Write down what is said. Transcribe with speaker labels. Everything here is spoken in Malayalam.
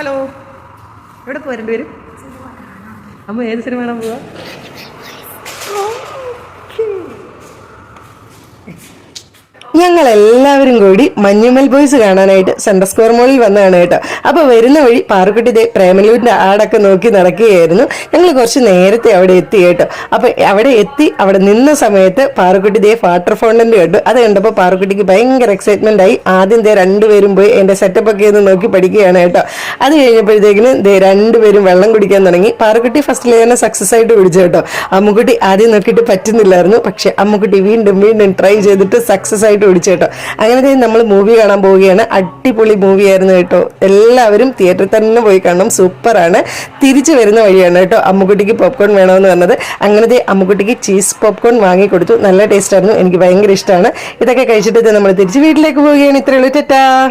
Speaker 1: ഹലോ, എവിടെ പോവാ രണ്ടുപേരും? അമ്മ ഏത് സിനിമ കാണാൻ പോവാ? ഞങ്ങൾ എല്ലാവരും കൂടി മഞ്ഞുമൽ ബോയ്സ് കാണാനായിട്ട് സെൻട്രൽ സ്ക്വയർ മോളിൽ വന്നതാണ് കേട്ടോ. അപ്പോൾ വരുന്ന വഴി പാറുക്കുട്ടി പ്രേമലൂരിന്റെ ആടൊക്കെ നോക്കി നടക്കുകയായിരുന്നു. ഞങ്ങൾ കുറച്ച് നേരത്തെ അവിടെ എത്തി കേട്ടോ. അപ്പൊ അവിടെ എത്തി അവിടെ നിന്ന സമയത്ത് പാറുക്കുട്ടി വാട്ടർ ഫൗണ്ടന്റ് കണ്ടു. അത് കണ്ടപ്പോൾ പാറുക്കുട്ടിക്ക് ഭയങ്കര എക്സൈറ്റ്മെന്റ് ആയി. ആദ്യം രണ്ടുപേരും പോയി എന്റെ സെറ്റപ്പ് ഒക്കെ ഒന്ന് നോക്കി പഠിക്കുകയാണ് കേട്ടോ. അത് കഴിഞ്ഞപ്പോഴത്തേക്കിന് രണ്ടുപേരും വെള്ളം കുടിക്കാൻ തുടങ്ങി. പാറുക്കുട്ടി ഫസ്റ്റിൽ തന്നെ സക്സസ് ആയിട്ട് കുടിച്ചു കേട്ടോ. അമ്മുക്കുട്ടി ആദ്യം നോക്കിയിട്ട് പറ്റുന്നില്ലായിരുന്നു. പക്ഷെ അമ്മുക്കുട്ടി വീണ്ടും വീണ്ടും ട്രൈ ചെയ്തിട്ട് സക്സസ് ആയിട്ട് കുടിച്ചു കേട്ടോ. അങ്ങനെ നമ്മൾ മൂവി കാണാൻ പോവുകയാണ്. അടിപൊളി മൂവി ആയിരുന്നു കേട്ടോ. എല്ലാവരും തിയേറ്ററിൽ തന്നെ പോയി കാണണം, സൂപ്പറാണ്. തിരിച്ചു വരുന്ന വഴിയാണ് കേട്ടോ അമ്മുക്കുട്ടിക്ക് പോപ്കോൺ വേണമെന്ന് പറഞ്ഞത്. അങ്ങനത്തെ അമ്മുക്കുട്ടിക്ക് ചീസ് പോപ്കോൺ വാങ്ങി കൊടുത്തു. നല്ല ടേസ്റ്റ് ആയിരുന്നു, എനിക്ക് ഭയങ്കര ഇഷ്ടമാണ്. ഇതൊക്കെ കഴിച്ചിട്ട് നമ്മൾ തിരിച്ച് വീട്ടിലേക്ക് പോവുകയാണ്. ഇത്രയുള്ളൂ. ടാറ്റാ.